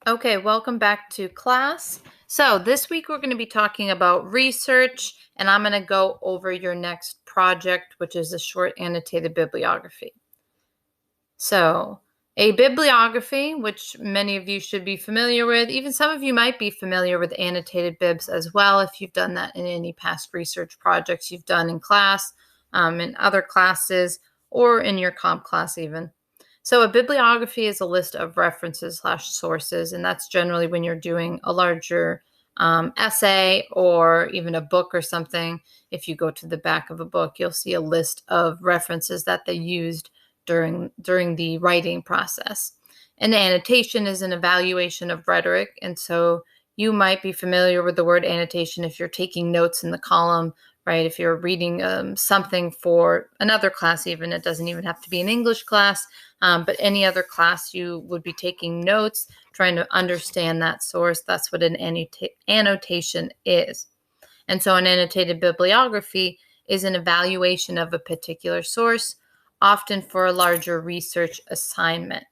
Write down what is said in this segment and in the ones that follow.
Okay, welcome back to class. So this week we're going to be talking about research, and I'm going to go over your next project, which is a short annotated bibliography. So a bibliography, which many of you should be familiar with, even some of you might be familiar with annotated bibs as well if you've done that in any past research projects you've done in class, in other classes, or in your comp class even. So a bibliography is a list of references / sources, and that's generally when you're doing a larger essay or even a book or something. If you go to the back of a book, you'll see a list of references that they used during the writing process. An annotation is an evaluation of rhetoric, and so you might be familiar with the word annotation if you're taking notes in the column, right? If you're reading something for another class, even it doesn't even have to be an English class, but any other class you would be taking notes, trying to understand that source. That's what an annotation is. And so an annotated bibliography is an evaluation of a particular source, often for a larger research assignment.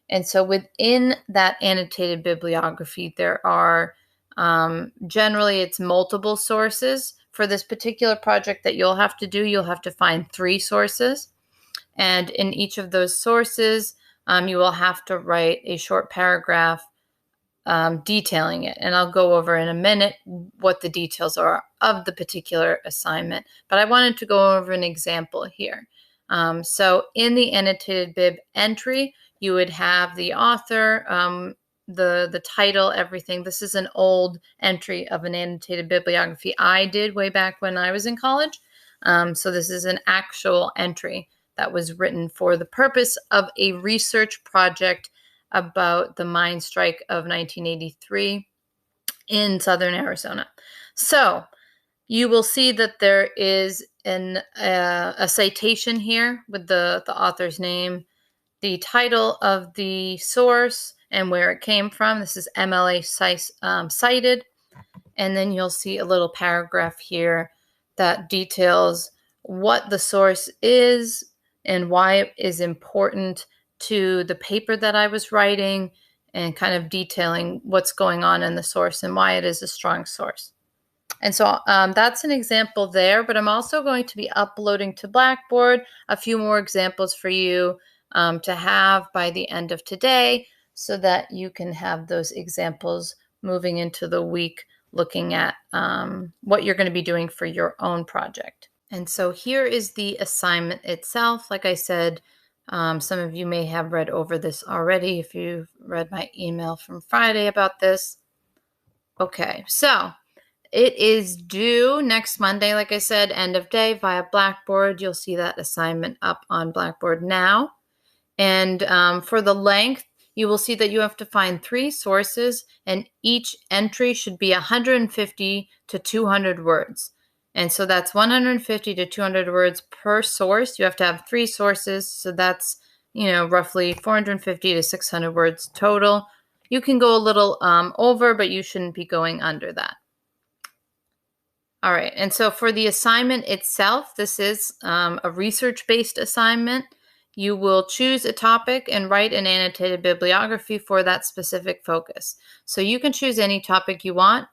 And so within that annotated bibliography, there are generally it's multiple sources. For this particular project that you'll have to do, you'll have to find 3 sources. And in each of those sources, you will have to write a short paragraph detailing it. And I'll go over in a minute what the details are of the particular assignment. But I wanted to go over an example here. So in the annotated bib entry, you would have the author, the title, everything. This is an old entry of an annotated bibliography I did way back when I was in college. So this is an actual entry that was written for the purpose of a research project about the mine strike of 1983 in southern Arizona. So you will see that there is a citation here with the author's name, the title of the source, and where it came from. This is MLA cited. And then you'll see a little paragraph here that details what the source is and why it is important to the paper that I was writing, and kind of detailing what's going on in the source and why it is a strong source. And so that's an example there, but I'm also going to be uploading to Blackboard a few more examples for you to have by the end of today, so that you can have those examples moving into the week, looking at what you're going to be doing for your own project. And so here is the assignment itself. Like I said, some of you may have read over this already if you've read my email from Friday about this. Okay, so it is due next Monday, like I said, end of day via Blackboard. You'll see that assignment up on Blackboard now. And for the length, you will see that you have to find 3 sources, and each entry should be 150 to 200 words. And so that's 150 to 200 words per source. You have to have 3 sources, so that's, roughly 450 to 600 words total. You can go a little over, but you shouldn't be going under that. All right, and so for the assignment itself, this is a research-based assignment. You will choose a topic and write an annotated bibliography for that specific focus. So you can choose any topic you want.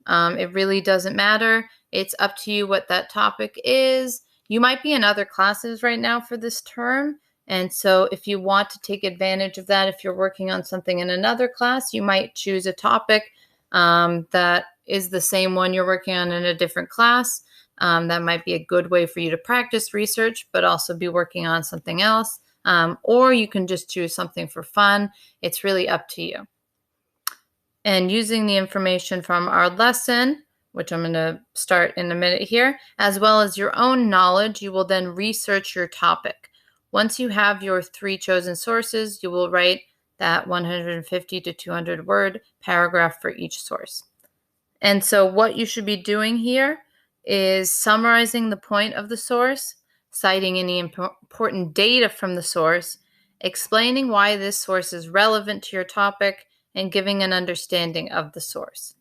It really doesn't matter. It's up to you what that topic is. You might be in other classes right now for this term, and so if you want to take advantage of that, if you're working on something in another class, you might choose a topic that is the same one you're working on in a different class. That might be a good way for you to practice research, but also be working on something else. Or you can just choose something for fun. It's really up to you. And using the information from our lesson, which I'm going to start in a minute here, as well as your own knowledge, you will then research your topic. Once you have your 3 chosen sources, you will write that 150 to 200 word paragraph for each source. And so what you should be doing here is summarizing the point of the source, citing any important data from the source, explaining why this source is relevant to your topic, and giving an understanding of the source.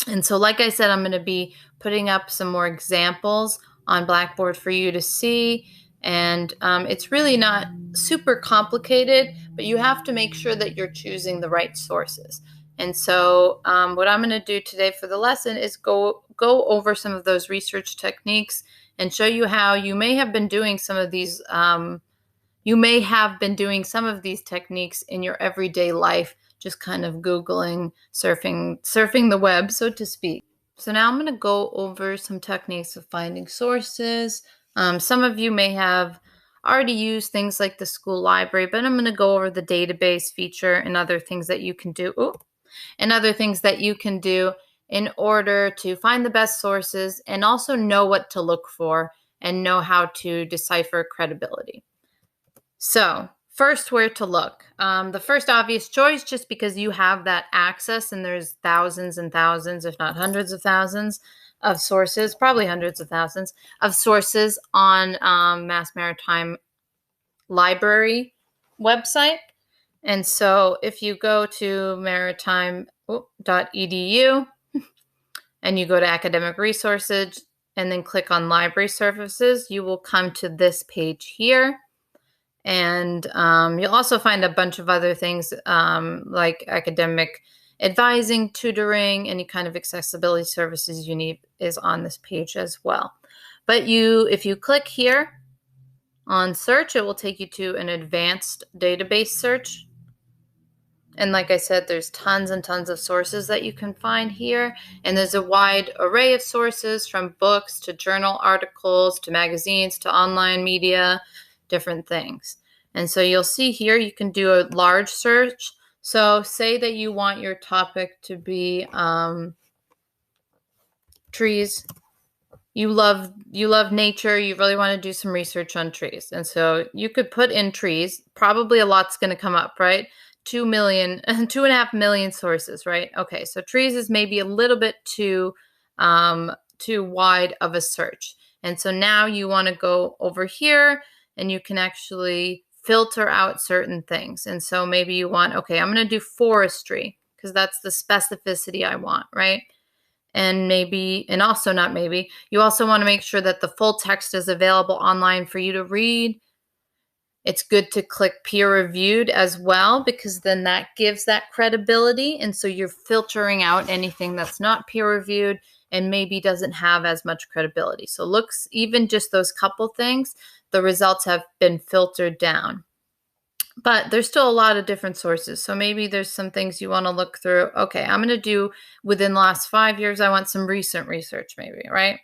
And so, like I said, I'm going to be putting up some more examples on Blackboard for you to see. And it's really not super complicated, but you have to make sure that you're choosing the right sources. And so what I'm going to do today for the lesson is go over some of those research techniques and show you how you may have been doing some of these techniques in your everyday life, just kind of Googling, surfing the web, so to speak. So now I'm going to go over some techniques of finding sources. Some of you may have already used things like the school library, but I'm going to go over the database feature and other things that you can do. In order to find the best sources and also know what to look for and know how to decipher credibility. So first, where to look. The first obvious choice, just because you have that access, and there's thousands and thousands, if not hundreds of thousands of sources, probably hundreds of thousands of sources on Mass Maritime Library website. And so if you go to maritime.edu and you go to academic resources and then click on library services, you will come to this page here. And you'll also find a bunch of other things like academic advising, tutoring, any kind of accessibility services you need is on this page as well. But if you click here on search, it will take you to an advanced database search. And like I said, there's tons and tons of sources that you can find here. And there's a wide array of sources, from books to journal articles to magazines to online media, different things. And so you'll see here you can do a large search. So say that you want your topic to be trees. You love nature. You really want to do some research on trees. And so you could put in trees. Probably a lot's going to come up, right? 2.5 million sources, right? Okay, so trees is maybe a little bit too wide of a search. And so now you want to go over here and you can actually filter out certain things. And so maybe you want, okay, I'm going to do forestry because that's the specificity I want, right? And you also want to make sure that the full text is available online for you to read. It's good to click peer reviewed as well, because then that gives that credibility. And so you're filtering out anything that's not peer reviewed and maybe doesn't have as much credibility. So even just those couple things, the results have been filtered down. But there's still a lot of different sources. So maybe there's some things you want to look through. Okay, I'm going to do within the last 5 years, I want some recent research maybe, right?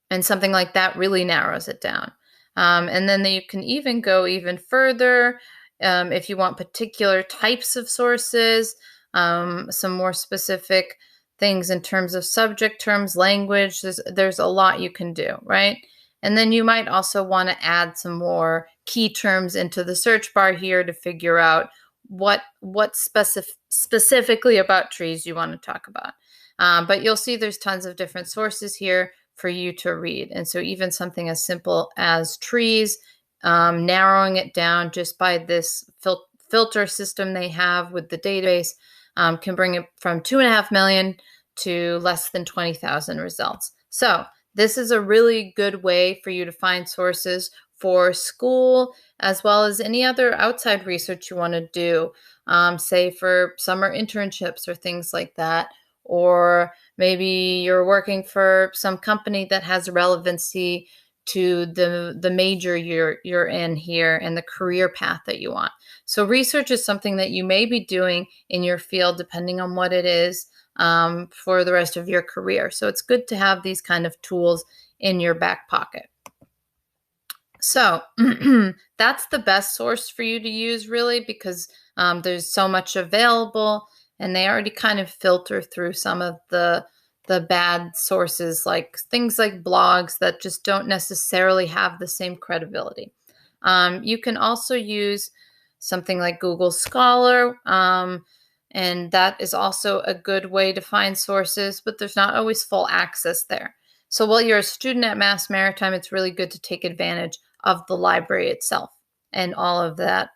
And something like that really narrows it down. And then you can even go even further if you want particular types of sources, some more specific things in terms of subject terms, language. There's a lot you can do, right? And then you might also want to add some more key terms into the search bar here to figure out what specifically about trees you want to talk about. But you'll see there's tons of different sources here for you to read. And so even something as simple as trees, narrowing it down just by this filter system they have with the database, can bring it from 2.5 million to less than 20,000 results. So this is a really good way for you to find sources for school, as well as any other outside research you want to do, say for summer internships or things like that. Or maybe you're working for some company that has relevancy to the major you're in here and the career path that you want. So research is something that you may be doing in your field, depending on what it is, for the rest of your career. So it's good to have these kind of tools in your back pocket. So that's the best source for you to use, really, because there's so much available, and they already kind of filter through some of the bad sources, like things like blogs that just don't necessarily have the same credibility. You can also use something like Google Scholar, and that is also a good way to find sources, but there's not always full access there. So while you're a student at Mass Maritime, it's really good to take advantage of the library itself and all of that,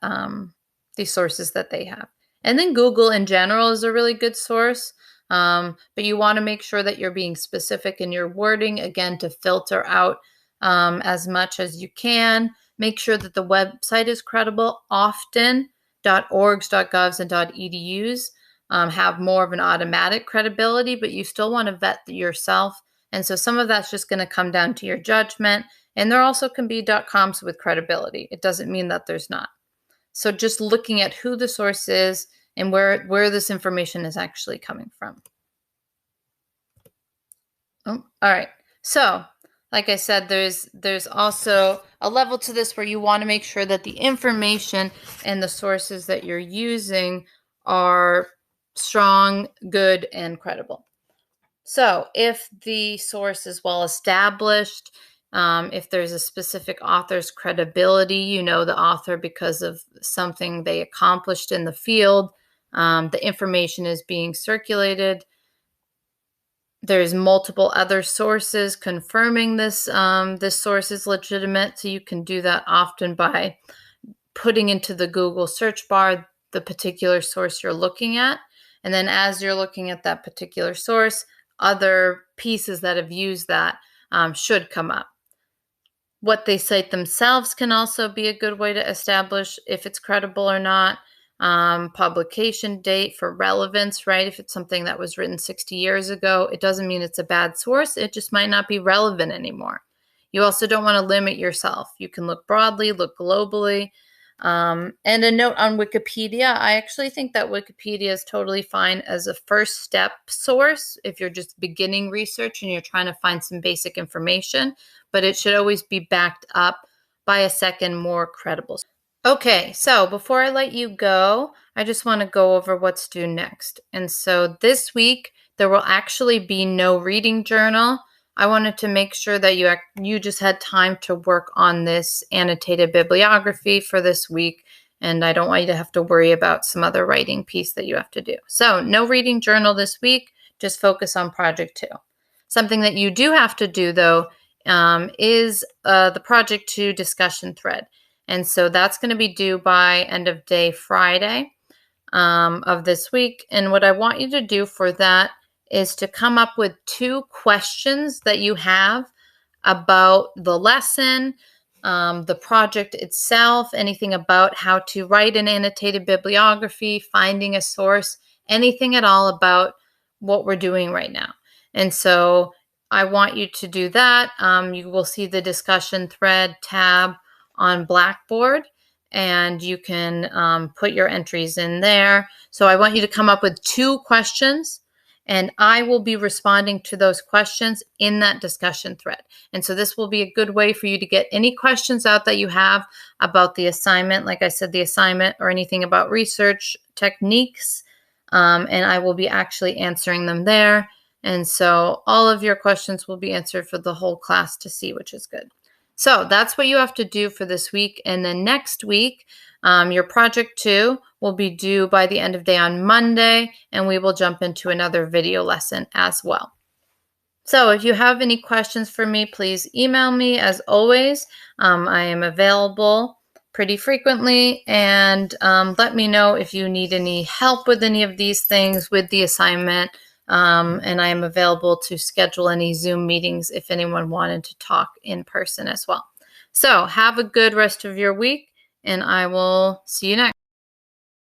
these sources that they have. And then Google in general is a really good source, but you want to make sure that you're being specific in your wording, again, to filter out as much as you can. Make sure that the website is credible. Often .orgs, .govs, and .edus have more of an automatic credibility, but you still want to vet yourself. And so some of that's just going to come down to your judgment. And there also can be .coms with credibility. It doesn't mean that there's not. So just looking at who the source is and where this information is actually coming from. Oh, all right. So, like I said, there's also a level to this where you want to make sure that the information and the sources that you're using are strong, good, and credible. So if the source is well established, if there's a specific author's credibility, you know the author because of something they accomplished in the field, the information is being circulated, there's multiple other sources confirming this this source is legitimate. So you can do that often by putting into the Google search bar the particular source you're looking at. And then as you're looking at that particular source, other pieces that have used that should come up. What they cite themselves can also be a good way to establish if it's credible or not. Publication date for relevance, right? If it's something that was written 60 years ago, it doesn't mean it's a bad source. It just might not be relevant anymore. You also don't want to limit yourself. You can look broadly, look globally. And a note on Wikipedia. I actually think that Wikipedia is totally fine as a first step source if you're just beginning research and you're trying to find some basic information, but it should always be backed up by a second, more credible source. Okay, so before I let you go, I just want to go over what's due next. And so this week, there will actually be no reading journal. I wanted to make sure that you just had time to work on this annotated bibliography for this week, and I don't want you to have to worry about some other writing piece that you have to do. So no reading journal this week, just focus on Project 2. Something that you do have to do, though, is the Project 2 discussion thread. And so that's going to be due by end of day Friday of this week. And what I want you to do for that is to come up with 2 questions that you have about the lesson, the project itself, anything about how to write an annotated bibliography, finding a source, anything at all about what we're doing right now. And so I want you to do that. You will see the discussion thread tab on Blackboard, and you can put your entries in there. So I want you to come up with 2 questions, and I will be responding to those questions in that discussion thread. And so this will be a good way for you to get any questions out that you have about the assignment, like I said, the assignment, or anything about research techniques, and I will be actually answering them there. And so all of your questions will be answered for the whole class to see, which is good. So that's what you have to do for this week. And then next week, your Project 2 will be due by the end of day on Monday, and we will jump into another video lesson as well. So if you have any questions for me, please email me. As always, I am available pretty frequently, and let me know if you need any help with any of these things with the assignment. And I am available to schedule any Zoom meetings if anyone wanted to talk in person as well. So have a good rest of your week, and I will see you next.